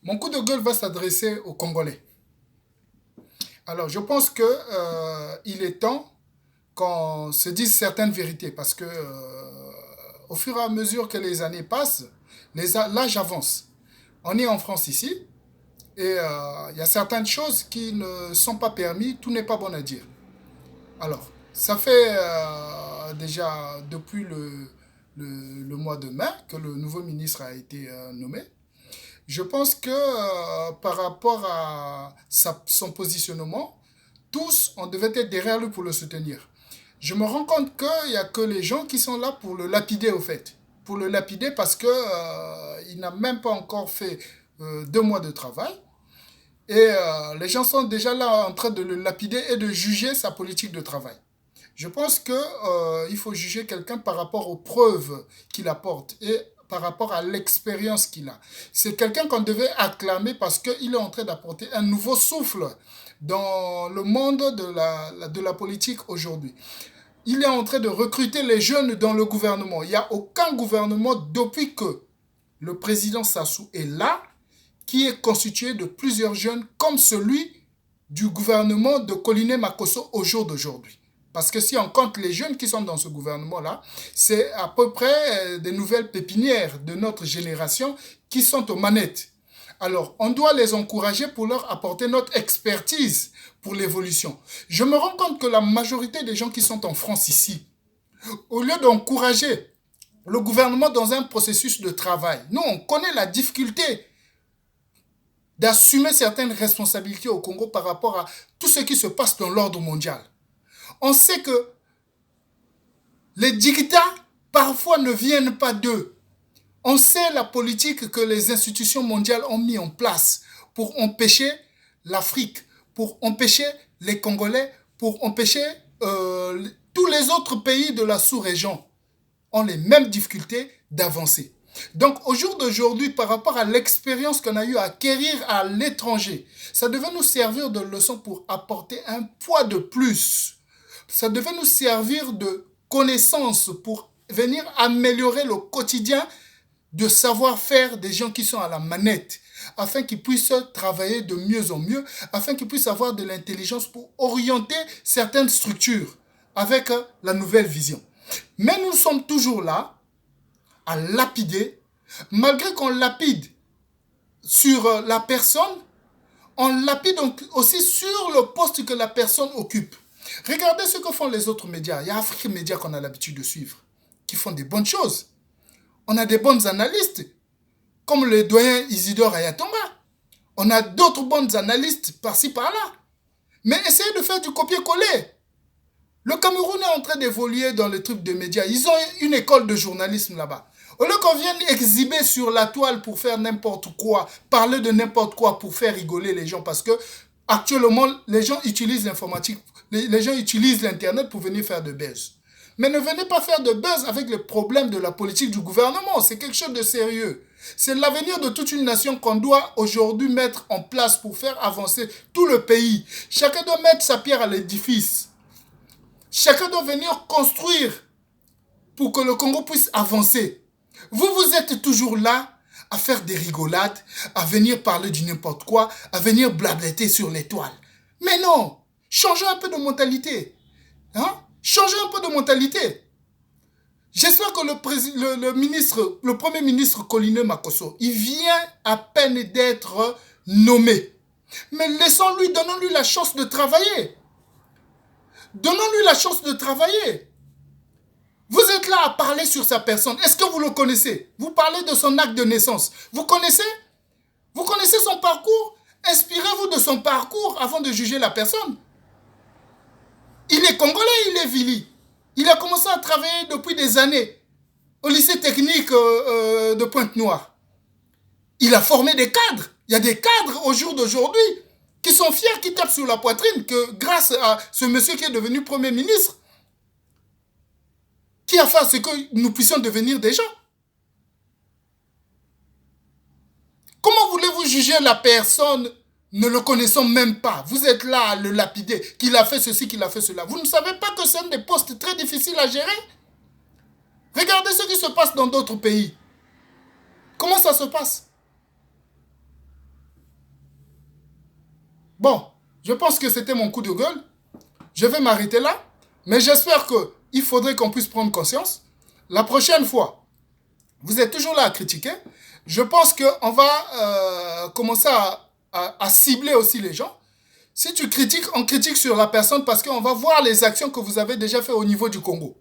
Mon coup de gueule va s'adresser aux Congolais. Alors, je pense que il est temps qu'on se dise certaines vérités parce que au fur et à mesure que les années passent, l'âge avance. On est en France ici et il y a certaines choses qui ne sont pas permises, tout n'est pas bon à dire. Alors, ça fait déjà depuis le mois de mai que le nouveau ministre a été nommé. Je pense que par rapport à son positionnement, tous, on devait être derrière lui pour le soutenir. Je me rends compte qu'il n'y a que les gens qui sont là pour le lapider au fait. Pour le lapider parce que il n'a même pas encore fait 2 mois de travail. Et les gens sont déjà là en train de le lapider et de juger sa politique de travail. Je pense que il faut juger quelqu'un par rapport aux preuves qu'il apporte et par rapport à l'expérience qu'il a. C'est quelqu'un qu'on devait acclamer parce qu'il est en train d'apporter un nouveau souffle dans le monde de la politique aujourd'hui. Il est en train de recruter les jeunes dans le gouvernement. Il n'y a aucun gouvernement depuis que le président Sassou est là qui est constitué de plusieurs jeunes comme celui du gouvernement de Coliné Makosso au jour d'aujourd'hui. Parce que si on compte les jeunes qui sont dans ce gouvernement-là, c'est à peu près des nouvelles pépinières de notre génération qui sont aux manettes. Alors, on doit les encourager pour leur apporter notre expertise pour l'évolution. Je me rends compte que la majorité des gens qui sont en France ici, au lieu d'encourager le gouvernement dans un processus de travail, nous, on connaît la difficulté d'assumer certaines responsabilités au Congo par rapport à tout ce qui se passe dans l'ordre mondial. On sait que les dictats, parfois, ne viennent pas d'eux. On sait la politique que les institutions mondiales ont mis en place pour empêcher l'Afrique, pour empêcher les Congolais, pour empêcher tous les autres pays de la sous-région ont les mêmes difficultés d'avancer. Donc, au jour d'aujourd'hui, par rapport à l'expérience qu'on a eu à acquérir à l'étranger, ça devait nous servir de leçon pour apporter un poids de plus. Ça devait nous servir de connaissance pour venir améliorer le quotidien de savoir-faire des gens qui sont à la manette, afin qu'ils puissent travailler de mieux en mieux, afin qu'ils puissent avoir de l'intelligence pour orienter certaines structures avec la nouvelle vision. Mais nous sommes toujours là à lapider, malgré qu'on lapide sur la personne, on lapide aussi sur le poste que la personne occupe. Regardez ce que font les autres médias. Il y a Afrique Média qu'on a l'habitude de suivre, qui font des bonnes choses. On a des bonnes analystes, comme le doyen Isidore Ayatonga. On a d'autres bonnes analystes par-ci, par-là. Mais essayez de faire du copier-coller. Le Cameroun est en train d'évoluer dans les trucs de médias. Ils ont une école de journalisme là-bas. Au lieu qu'on vienne exhiber sur la toile pour faire n'importe quoi, parler de n'importe quoi pour faire rigoler les gens, parce que actuellement, les gens utilisent l'informatique, les gens utilisent l'Internet pour venir faire de buzz. Mais ne venez pas faire de buzz avec les problèmes de la politique du gouvernement. C'est quelque chose de sérieux. C'est l'avenir de toute une nation qu'on doit aujourd'hui mettre en place pour faire avancer tout le pays. Chacun doit mettre sa pierre à l'édifice. Chacun doit venir construire pour que le Congo puisse avancer. Vous, vous êtes toujours là à faire des rigolades, à venir parler du n'importe quoi, à venir blablater sur l'étoile. Mais non, changez un peu de mentalité. Hein? Changez un peu de mentalité. J'espère que le premier ministre Coliné Makosso, il vient à peine d'être nommé. Mais laissons-lui, donnons-lui la chance de travailler. Donnons-lui la chance de travailler. Vous êtes là à parler sur sa personne. Est-ce que vous le connaissez? Vous parlez de son acte de naissance. Vous connaissez? Vous connaissez son parcours? Inspirez-vous de son parcours avant de juger la personne. Il est congolais, il est Vili. Il a commencé à travailler depuis des années au lycée technique de Pointe-Noire. Il a formé des cadres. Il y a des cadres au jour d'aujourd'hui qui sont fiers, qui tapent sur la poitrine que grâce à ce monsieur qui est devenu Premier ministre, qui a fait à ce que nous puissions devenir des gens. Comment voulez-vous juger la personne ne le connaissant même pas? Vous êtes là à le lapider, qu'il a fait ceci, qu'il a fait cela. Vous ne savez pas que c'est un des postes très difficiles à gérer? Regardez ce qui se passe dans d'autres pays. Comment ça se passe? Bon, je pense que c'était mon coup de gueule. Je vais m'arrêter là. Mais j'espère qu'il faudrait qu'on puisse prendre conscience. La prochaine fois, vous êtes toujours là à critiquer. Je pense qu'on va commencer à cibler aussi les gens. Si tu critiques, on critique sur la personne parce qu'on va voir les actions que vous avez déjà faites au niveau du Congo.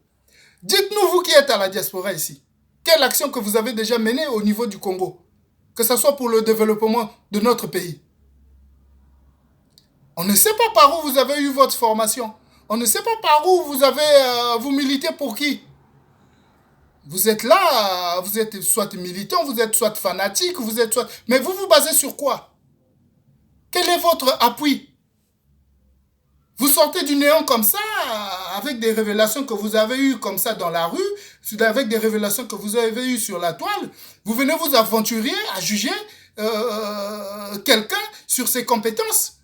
Dites-nous, vous qui êtes à la diaspora ici, quelle action que vous avez déjà menée au niveau du Congo, que ce soit pour le développement de notre pays. On ne sait pas par où vous avez eu votre formation. On ne sait pas par où vous avez, vous militez pour qui. Vous êtes là, vous êtes soit militant, vous êtes soit fanatique, vous êtes soit... Mais vous vous basez sur quoi? Quel est votre appui? Vous sortez du néant comme ça, avec des révélations que vous avez eues comme ça dans la rue, avec des révélations que vous avez eues sur la toile. Vous venez vous aventurer à juger quelqu'un sur ses compétences.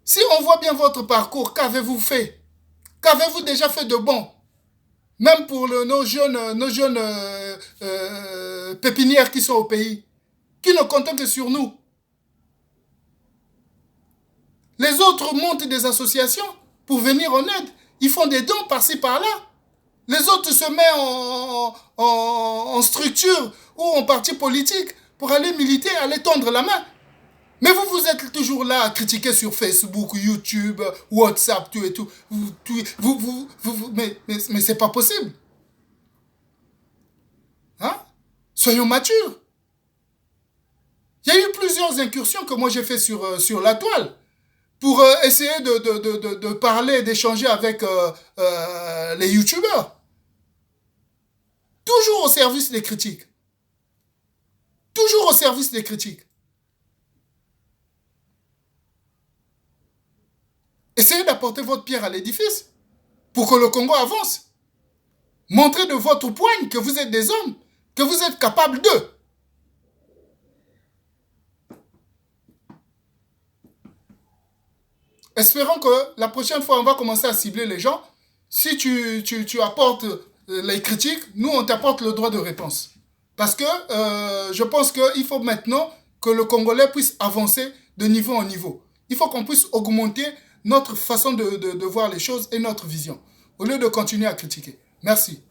Si on voit bien votre parcours, qu'avez-vous fait? Qu'avez-vous déjà fait de bon? Même pour nos jeunes pépinières qui sont au pays, qui ne comptent que sur nous. Les autres montent des associations pour venir en aide. Ils font des dons par-ci, par-là. Les autres se mettent en structure ou en parti politique pour aller militer, aller tendre la main. Mais vous, vous êtes toujours là à critiquer sur Facebook, YouTube, WhatsApp, tout et tout. Mais c'est pas possible. Hein? Soyons matures. Il y a eu plusieurs incursions que moi j'ai fait sur la toile pour essayer de parler, d'échanger avec les youtubeurs. Toujours au service des critiques. Toujours au service des critiques. Essayez d'apporter votre pierre à l'édifice pour que le Congo avance. Montrez de votre poigne que vous êtes des hommes, que vous êtes capables d'eux. Espérons que la prochaine fois, on va commencer à cibler les gens. Si tu apportes les critiques, nous, on t'apporte le droit de réponse. Parce que je pense qu'il faut maintenant que le Congolais puisse avancer de niveau en niveau. Il faut qu'on puisse augmenter notre façon de voir les choses et notre vision, au lieu de continuer à critiquer. Merci.